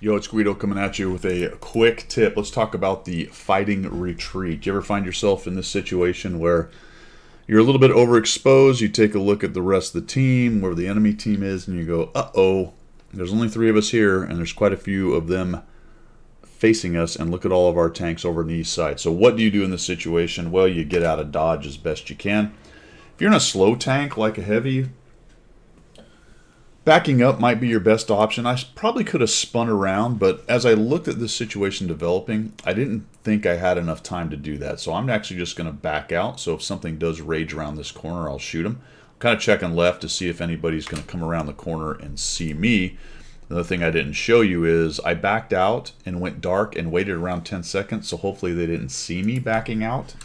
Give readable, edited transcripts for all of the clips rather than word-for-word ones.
Yo, it's Guido coming at you with a quick tip. Let's talk about the fighting retreat. You ever find yourself in this situation where you're a little bit overexposed, you take a look at the rest of the team, where the enemy team is, and you go, uh-oh, there's only 3 of us here, and there's quite a few of them facing us, and look at all of our tanks over on the east side. So what do you do in this situation? Well, you get out of dodge as best you can. If you're in a slow tank like a heavy, backing up might be your best option. I probably could have spun around, but as I looked at this situation developing, I didn't think I had enough time to do that. So I'm actually just going to back out. So if something does rage around this corner, I'll shoot him. I'm kind of checking left to see if anybody's going to come around the corner and see me. Another thing I didn't show you is I backed out and went dark and waited around 10 seconds. So hopefully they didn't see me backing out,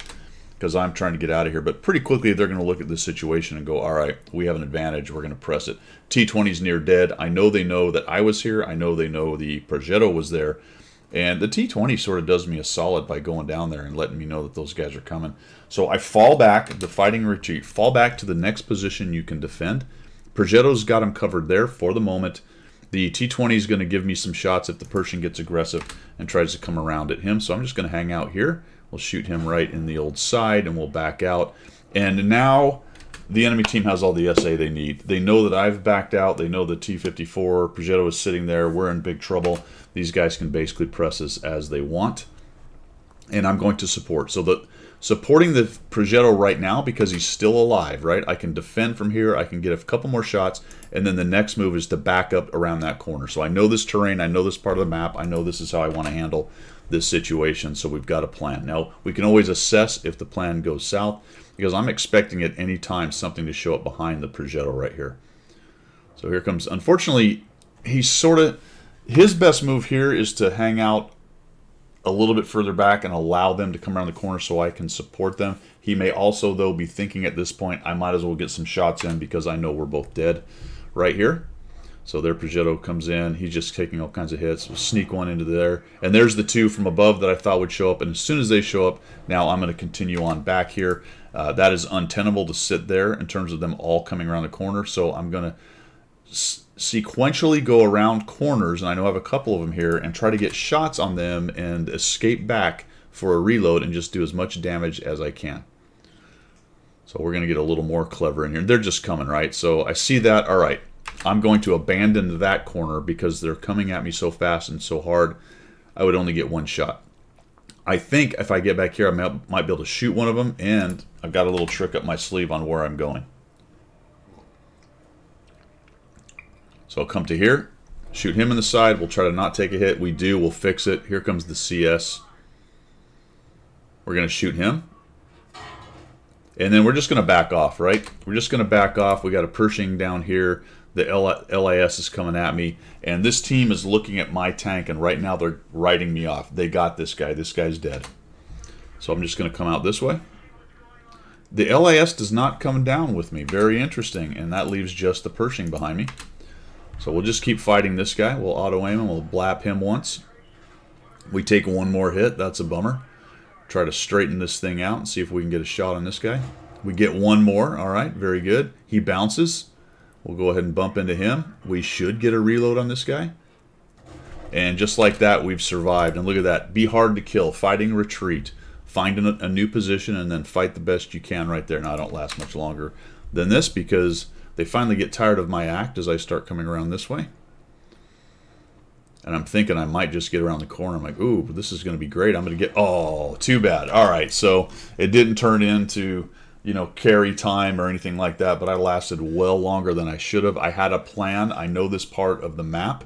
because I'm trying to get out of here. But pretty quickly, they're going to look at this situation and go, all right, we have an advantage. We're going to press it. T-20's near dead. I know they know that I was here. I know they know the Progetto was there. And the T-20 sort of does me a solid by going down there and letting me know that those guys are coming. So I fall back, the fighting retreat, fall back to the next position you can defend. Progetto's got him covered there for the moment. The T-20 is going to give me some shots if the Pershing gets aggressive and tries to come around at him. So I'm just going to hang out here. We'll shoot him right in the old side, and we'll back out. And now the enemy team has all the SA they need. They know that I've backed out. They know the T-54 Progetto is sitting there. We're in big trouble. These guys can basically press us as they want. And I'm going to support. So supporting the Progetto right now, because he's still alive, right? I can defend from here. I can get a couple more shots. And then the next move is to back up around that corner. So I know this terrain. I know this part of the map. I know this is how I want to handle this situation, so we've got a plan. Now, we can always assess if the plan goes south, because I'm expecting at any time something to show up behind the Progetto right here. So here comes, unfortunately, he's sort of, his best move here is to hang out a little bit further back and allow them to come around the corner so I can support them. He may also, though, be thinking at this point, I might as well get some shots in because I know we're both dead right here. So their Progetto comes in. He's just taking all kinds of hits. We'll sneak one into there. And there's the 2 from above that I thought would show up. And as soon as they show up, now I'm going to continue on back here. That is untenable to sit there in terms of them all coming around the corner. So I'm going to sequentially go around corners, and I know I have a couple of them here, and try to get shots on them and escape back for a reload and just do as much damage as I can. So we're going to get a little more clever in here. They're just coming, right? So I see that. All right. I'm going to abandon that corner because they're coming at me so fast and so hard. I would only get one shot. I think if I get back here, I might be able to shoot one of them, and I've got a little trick up my sleeve on where I'm going. So I'll come to here, shoot him in the side. We'll try to not take a hit. We do. We'll fix it. Here comes the CS. We're going to shoot him. And then we're just going to back off, right? We're just going to back off. We got a Pershing down here. The LAS is coming at me. And this team is looking at my tank, and right now they're writing me off. They got this guy. This guy's dead. So I'm just going to come out this way. The LAS does not come down with me. Very interesting. And that leaves just the Pershing behind me. So we'll just keep fighting this guy. We'll auto-aim him. We'll blap him once. We take one more hit. That's a bummer. Try to straighten this thing out and see if we can get a shot on this guy. We get one more. All right, very good. He bounces. We'll go ahead and bump into him. We should get a reload on this guy. And just like that, we've survived. And look at that. Be hard to kill. Fighting retreat. Find a new position and then fight the best you can right there. Now, I don't last much longer than this because they finally get tired of my act as I start coming around this way. And I'm thinking I might just get around the corner. I'm like, ooh, this is going to be great. I'm going to get, oh, too bad. All right, so it didn't turn into, you know, carry time or anything like that, but I lasted well longer than I should have. I had a plan. I know this part of the map.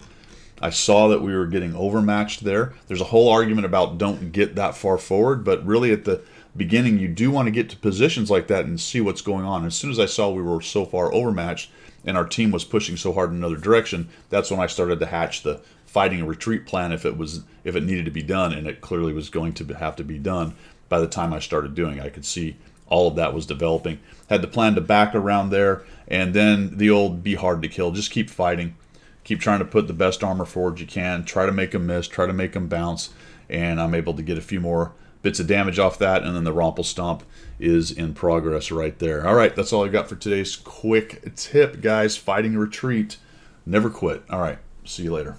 I saw that we were getting overmatched there. There's a whole argument about don't get that far forward, but really at the beginning, you do want to get to positions like that and see what's going on. As soon as I saw we were so far overmatched and our team was pushing so hard in another direction, that's when I started to hatch the fighting a retreat plan if it needed to be done, and it clearly was going to have to be done by the time I started doing it. I could see all of that was developing. Had the plan to back around there, and then the old be hard to kill. Just keep fighting. Keep trying to put the best armor forward you can. Try to make them miss. Try to make them bounce. And I'm able to get a few more bits of damage off that, and then the Rompel Stomp is in progress right there. All right, that's all I got for today's quick tip, guys. Fighting a retreat. Never quit. All right, see you later.